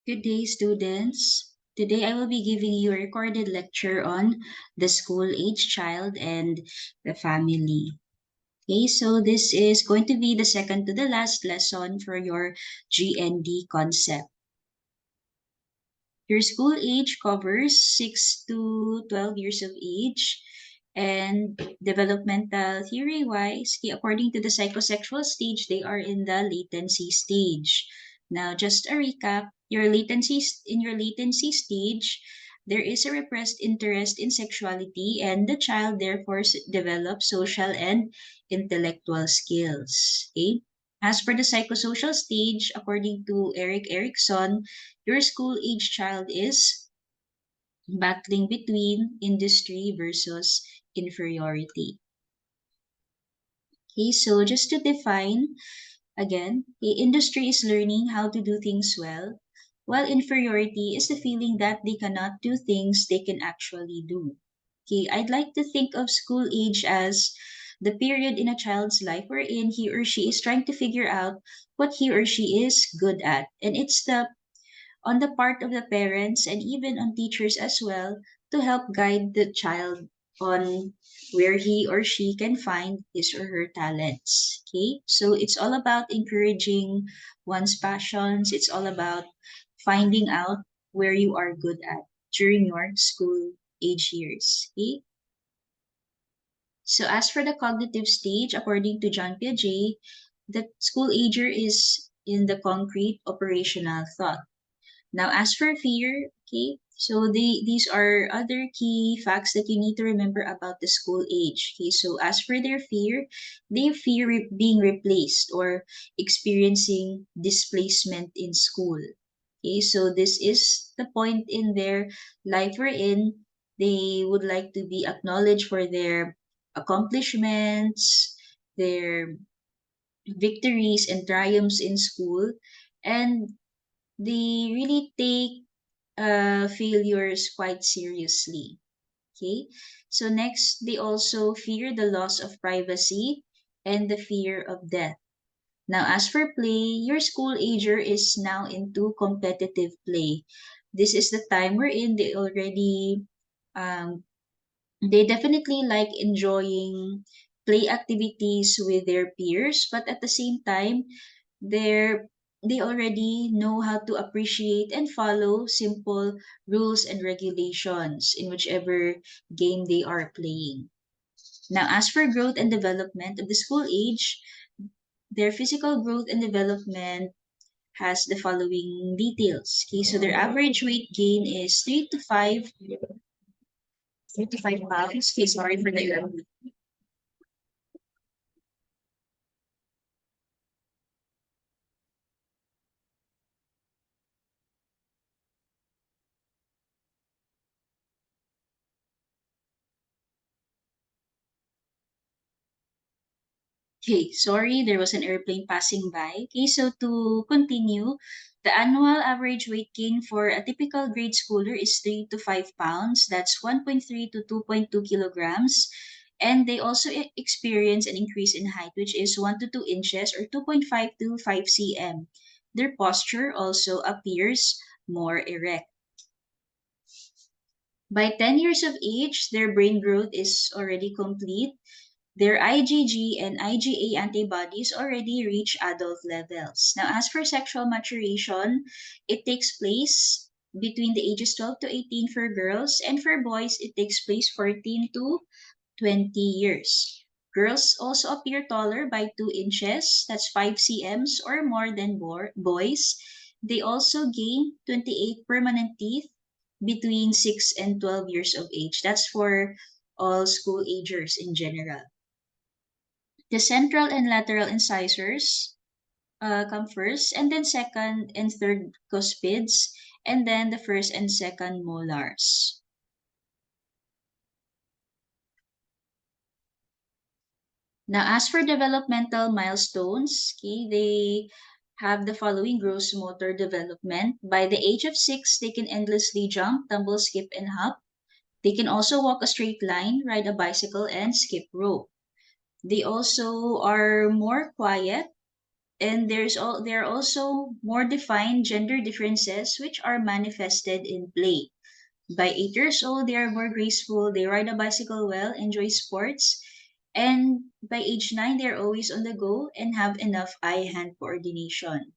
Good day, students. Today I will be giving you a recorded lecture on the school-age child and the family. Okay, so this is going to be the second to the last lesson for your GND concept. Your school age covers 6 to 12 years of age, and developmental theory-wise, according to the psychosexual stage, they are in the latency stage. Now, just a recap, in your latency stage, there is a repressed interest in sexuality, and the child therefore develops social and intellectual skills. Okay? As for the psychosocial stage, according to Eric Erickson, your school age child is battling between industry versus inferiority. Okay, so just to define again, the industry is learning how to do things well, while inferiority is the feeling that they cannot do things they can actually do. Okay, I'd like to think of school age as the period in a child's life wherein he or she is trying to figure out what he or she is good at. And it's the on the part of the parents and even on teachers as well to help guide the child on where he or she can find his or her talents. Okay, so it's all about encouraging one's passions, it's all about finding out where you are good at during your school age years. Okay, so as for the cognitive stage, according to John Piaget, the school ager is in the concrete operational thought. Now, as for fear, okay, so these are other key facts that you need to remember about the school age. Okay, so as for their fear, they fear being replaced or experiencing displacement in school. Okay, so this is the point in their life wherein they would like to be acknowledged for their accomplishments, their victories and triumphs in school, and they really take failures quite seriously. Okay, so next, they also fear the loss of privacy and the fear of death. Now, as for play, your school ager is now into competitive play. This is the time wherein um, they definitely like enjoying play activities with their peers, but at the same time, they're they already know how to appreciate and follow simple rules and regulations in whichever game they are playing. Now, as for growth and development of the school age, their physical growth and development has the following details. Okay, so their average weight gain is 3 to 5 pounds. Okay, sorry for the error. Okay, sorry, there was an airplane passing by. Okay, so to continue, the annual average weight gain for a typical grade schooler is 3 to 5 pounds. That's 1.3 to 2.2 kilograms. And they also experience an increase in height, which is 1 to 2 inches or 2.5 to 5 cm. Their posture also appears more erect. By 10 years of age, their brain growth is already complete. Their IgG and IgA antibodies already reach adult levels. Now, as for sexual maturation, it takes place between the ages 12 to 18 for girls, and for boys, it takes place 14 to 20 years. Girls also appear taller by 2 inches, that's 5 cms or more than boys. They also gain 28 permanent teeth between 6 and 12 years of age. That's for all school agers in general. The central and lateral incisors come first, and then second and third cuspids, and then the first and second molars. Now, as for developmental milestones, okay, they have the following gross motor development. By the age of 6, they can endlessly jump, tumble, skip, and hop. They can also walk a straight line, ride a bicycle, and skip rope. They also are more quiet And there are also more defined gender differences which are manifested in play. By 8 years old, they are more graceful, they ride a bicycle well, enjoy sports, and by age 9, they are always on the go and have enough eye-hand coordination.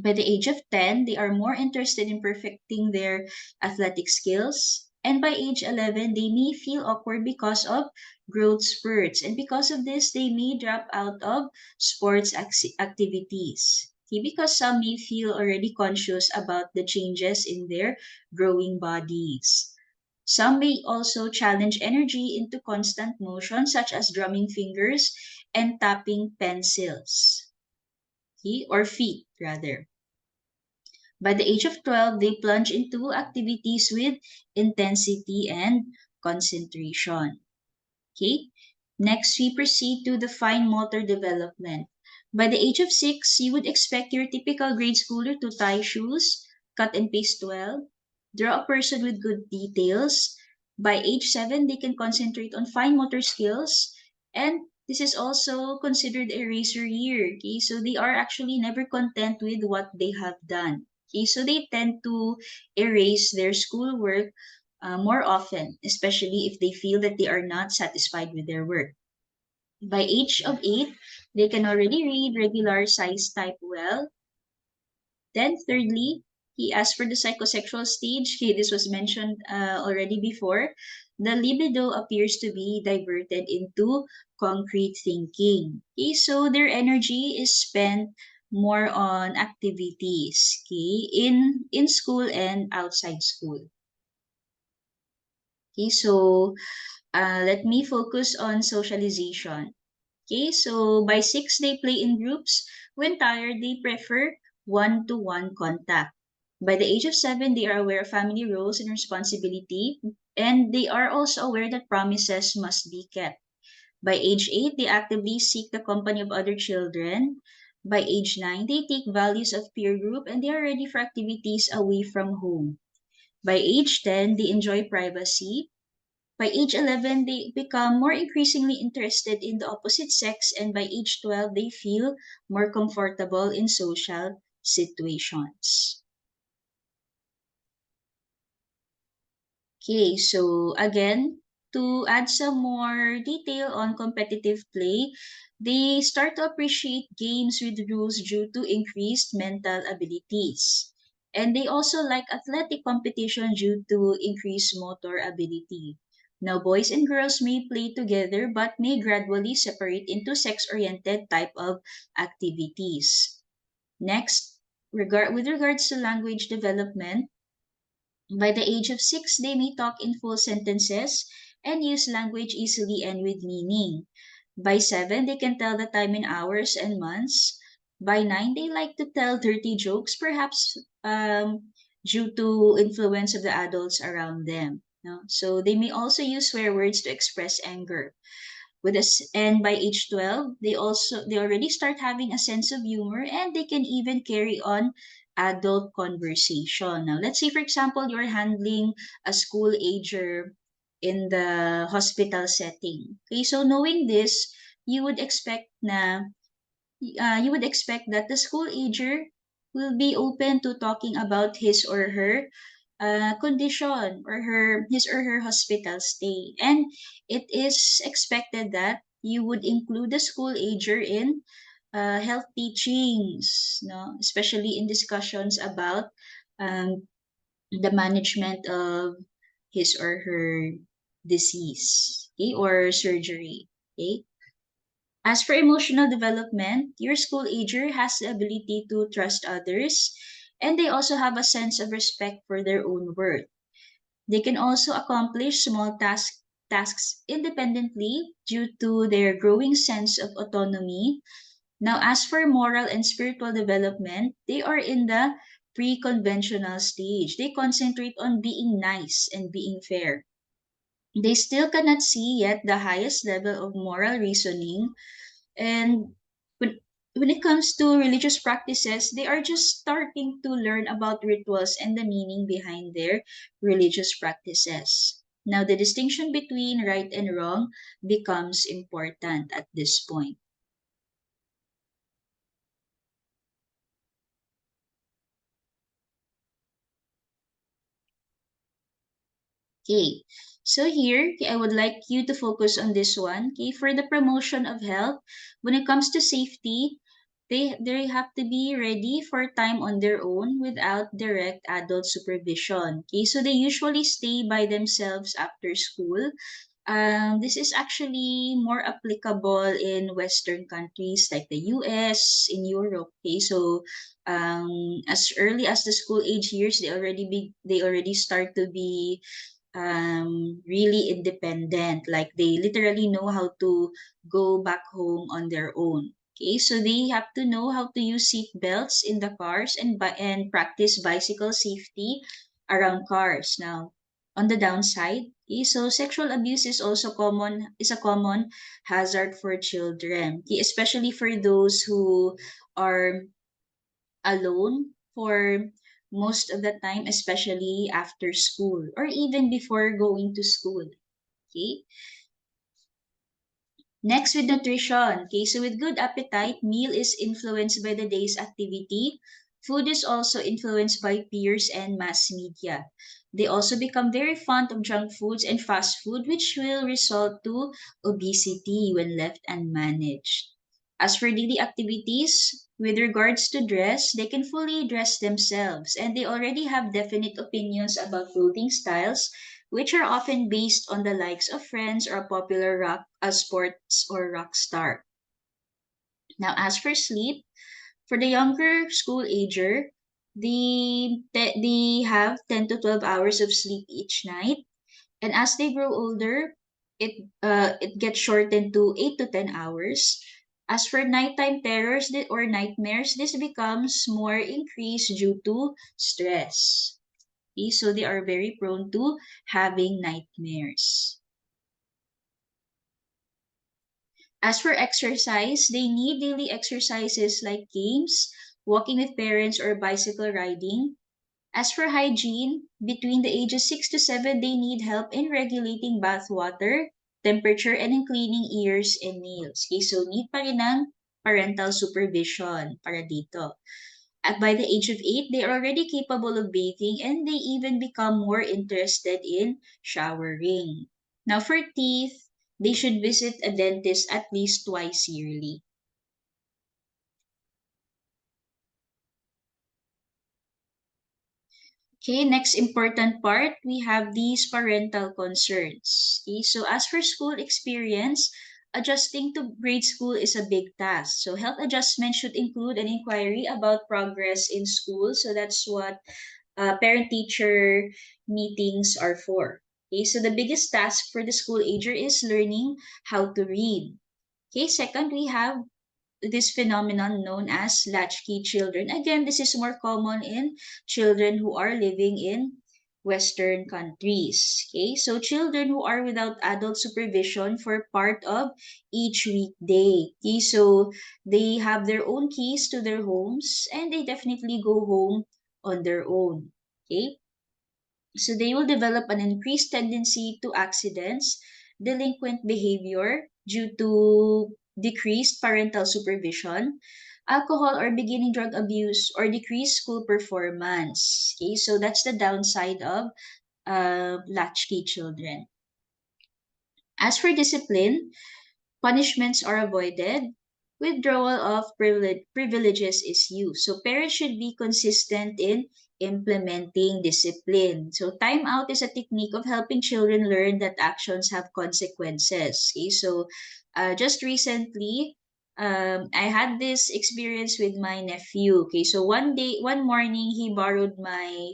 By the age of 10, they are more interested in perfecting their athletic skills. And by age 11, they may feel awkward because of growth spurts. And because of this, they may drop out of sports activities. Okay, because some may feel already conscious about the changes in their growing bodies. Some may also challenge energy into constant motion, such as drumming fingers and tapping pencils. Okay, or feet, rather. By the age of 12, they plunge into activities with intensity and concentration. Okay? Next, we proceed to the fine motor development. By the age of 6, you would expect your typical grade schooler to tie shoes, cut and paste well, draw a person with good details. By age 7, they can concentrate on fine motor skills, and this is also considered a racer year. Okay? So they are actually never content with what they have done. Okay? So they tend to erase their schoolwork more often, especially if they feel that they are not satisfied with their work. By age of 8, they can already read regular size type well. Then thirdly, he asked for the psychosexual stage. Okay, this was mentioned already before. The libido appears to be diverted into concrete thinking. Okay, so their energy is spent more on activities, okay, in school and outside school. Okay, so let me focus on socialization. Okay, so by 6, they play in groups. When tired, they prefer one-to-one contact. By the age of 7, they are aware of family roles and responsibility, and they are also aware that promises must be kept. By age 8, they actively seek the company of other children. By age 9, they take values of peer group and they are ready for activities away from home. By age 10, they enjoy privacy. By age 11, they become more increasingly interested in the opposite sex, and by age 12, they feel more comfortable in social situations. Okay, so again, to add some more detail on competitive play, they start to appreciate games with rules due to increased mental abilities. And they also like athletic competition due to increased motor ability. Now, boys and girls may play together but may gradually separate into sex-oriented type of activities. Next, with regards to language development, by the age of 6, they may talk in full sentences and use language easily and with meaning. By 7, they can tell the time in hours and months. By 9, they like to tell dirty jokes, perhaps due to influence of the adults around them. No? So they may also use swear words to express anger. And by age 12, they already start having a sense of humor and they can even carry on adult conversation. Now, let's say for example, you're handling a school ager in the hospital setting. Okay, so knowing this, you would expect na you would expect that the school ager will be open to talking about his or her condition or his or her hospital stay. And it is expected that you would include the school ager in health teachings, no? Especially in discussions about um, the management of his or her disease, okay, or surgery. Okay. As for emotional development, your school ager has the ability to trust others, and they also have a sense of respect for their own worth. They can also accomplish small tasks independently due to their growing sense of autonomy. Now, as for moral and spiritual development, they are in the pre-conventional stage. They concentrate on being nice and being fair. They still cannot see yet the highest level of moral reasoning, and when it comes to religious practices, they are just starting to learn about rituals and the meaning behind their religious practices. Now, the distinction between right and wrong becomes important at this point. Okay. So here, okay, I would like you to focus on this one. Okay, for the promotion of health, when it comes to safety, they have to be ready for time on their own without direct adult supervision. Okay, so they usually stay by themselves after school. This is actually more applicable in Western countries like the US, in Europe. Okay, so as early as the school age years, they already start to be really independent. Like they literally know how to go back home on their own. Okay, so they have to know how to use seat belts in the cars and practice bicycle safety around cars. Now, on the downside, okay, so sexual abuse is a common hazard for children, okay, especially for those who are alone for most of the time, especially after school or even before going to school. Okay. Next with nutrition. Okay, so with good appetite, meal is influenced by the day's activity. Food is also influenced by peers and mass media. They also become very fond of junk foods and fast food, which will result to obesity when left unmanaged. As for daily activities, with regards to dress, they can fully dress themselves and they already have definite opinions about clothing styles, which are often based on the likes of friends or a popular sports or rock star. Now, as for sleep, for the younger school ager, they have 10 to 12 hours of sleep each night. And as they grow older, it gets shortened to 8 to 10 hours. As for nighttime terrors or nightmares, this becomes more increased due to stress. Okay, so they are very prone to having nightmares. As for exercise, they need daily exercises like games, walking with parents, or bicycle riding. As for hygiene, between the ages 6 to 7, they need help in regulating bath water, temperature, and in cleaning ears and nails. Okay, so need pa rin ng parental supervision para dito. At by the age of 8, they are already capable of bathing and they even become more interested in showering. Now, for teeth, they should visit a dentist at least twice yearly. Okay, next important part, we have these parental concerns. Okay, so as for school experience, adjusting to grade school is a big task. So health adjustment should include an inquiry about progress in school. So that's what parent-teacher meetings are for. Okay, so the biggest task for the school ager is learning how to read. Okay, second, we have this phenomenon known as latchkey children. Again, this is more common in children who are living in Western countries. Okay, so children who are without adult supervision for part of each weekday. Okay, so they have their own keys to their homes and they definitely go home on their own. Okay, so they will develop an increased tendency to accidents, delinquent behavior due to decreased parental supervision, alcohol or beginning drug abuse, or decreased school performance. Okay, so that's the downside of latchkey children. As for discipline, punishments are avoided, withdrawal of privileges is used. So parents should be consistent in implementing discipline. So timeout is a technique of helping children learn that actions have consequences. Okay, so just recently, I had this experience with my nephew. Okay, so one morning, he borrowed my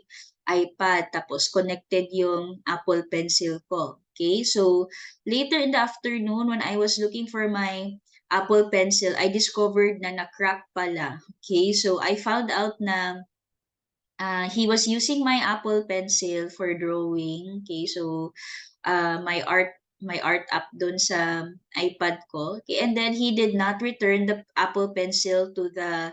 iPad tapos connected yung Apple Pencil ko. Okay, so later in the afternoon, when I was looking for my Apple Pencil, I discovered na na-crack pala. Okay, so I found out na he was using my Apple Pencil for drawing. Okay, so my art app dun sa iPad ko. Okay, and then he did not return the Apple Pencil uh,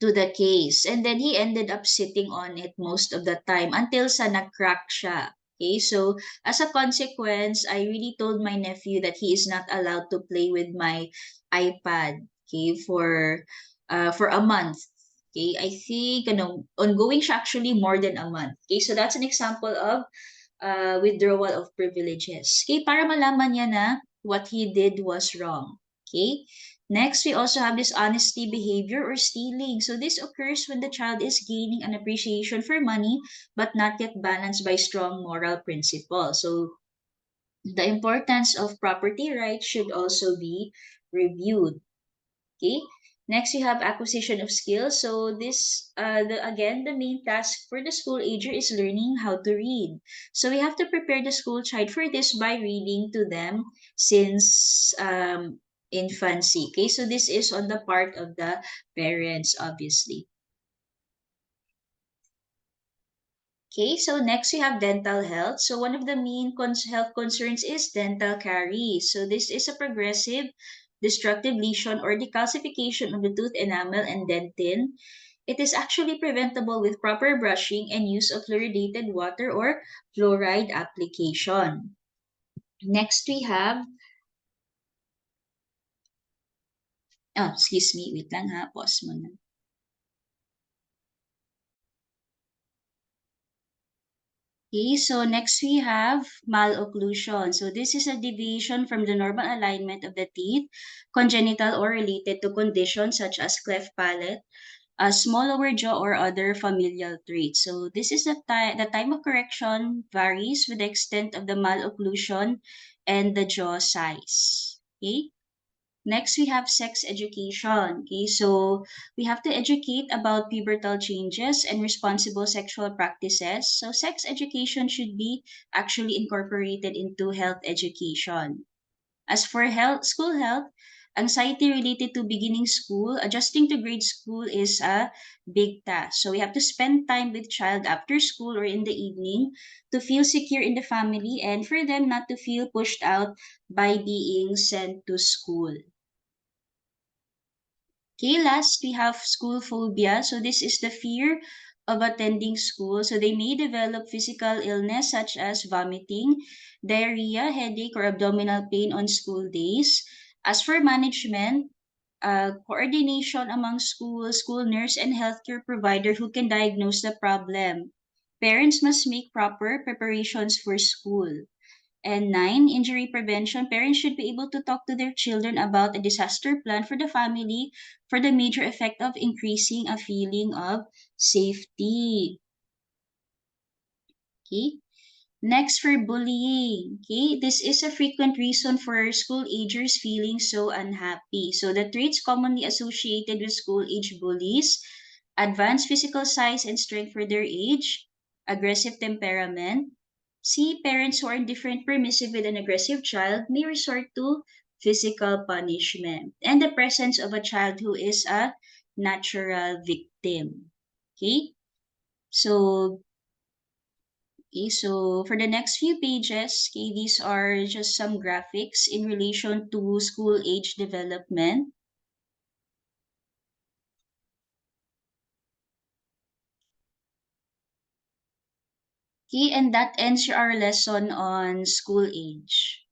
to the case. And then he ended up sitting on it most of the time until sa nag-crack siya. Okay, so as a consequence, I really told my nephew that he is not allowed to play with my iPad, okay, for a month. Okay, I think ongoing siya actually more than a month. Okay, so that's an example of withdrawal of privileges. Okay, para malaman niya na what he did was wrong. Okay, next we also have dishonesty behavior or stealing. So this occurs when the child is gaining an appreciation for money but not yet balanced by strong moral principles. So the importance of property rights should also be reviewed. Okay. Next, you have acquisition of skills. So this, again, the main task for the school ager is learning how to read. So we have to prepare the school child for this by reading to them since infancy. Okay, so this is on the part of the parents, obviously. Okay, so next we have dental health. So one of the main health concerns is dental caries. So this is a progressive destructive lesion or decalcification of the tooth enamel and dentin. It is actually preventable with proper brushing and use of fluoridated water or fluoride application. Next we have, excuse me, wait lang ha, pause muna. Okay, so next we have malocclusion. So this is a deviation from the normal alignment of the teeth, congenital or related to conditions such as cleft palate, a small lower jaw, or other familial traits. So this is the time of correction varies with the extent of the malocclusion and the jaw size. Okay. Next, we have sex education. Okay, so we have to educate about pubertal changes and responsible sexual practices. So, sex education should be actually incorporated into health education. As for school health, anxiety related to beginning school, adjusting to grade school is a big task. So, we have to spend time with child after school or in the evening to feel secure in the family and for them not to feel pushed out by being sent to school. Okay, last we have school phobia. So this is the fear of attending school. So they may develop physical illness such as vomiting, diarrhea, headache, or abdominal pain on school days. As for management, coordination among school nurse, and healthcare provider who can diagnose the problem. Parents must make proper preparations for school. And nine, injury prevention. Parents should be able to talk to their children about a disaster plan for the family for the major effect of increasing a feeling of safety. Okay. Next for bullying. Okay. This is a frequent reason for school agers feeling so unhappy. So the traits commonly associated with school age bullies: advanced physical size and strength for their age, aggressive temperament. See, parents who are indifferent, permissive with an aggressive child may resort to physical punishment, and the presence of a child who is a natural victim. Okay? So, for the next few pages, okay, these are just some graphics in relation to school age development. Okay, and that ends our lesson on school age.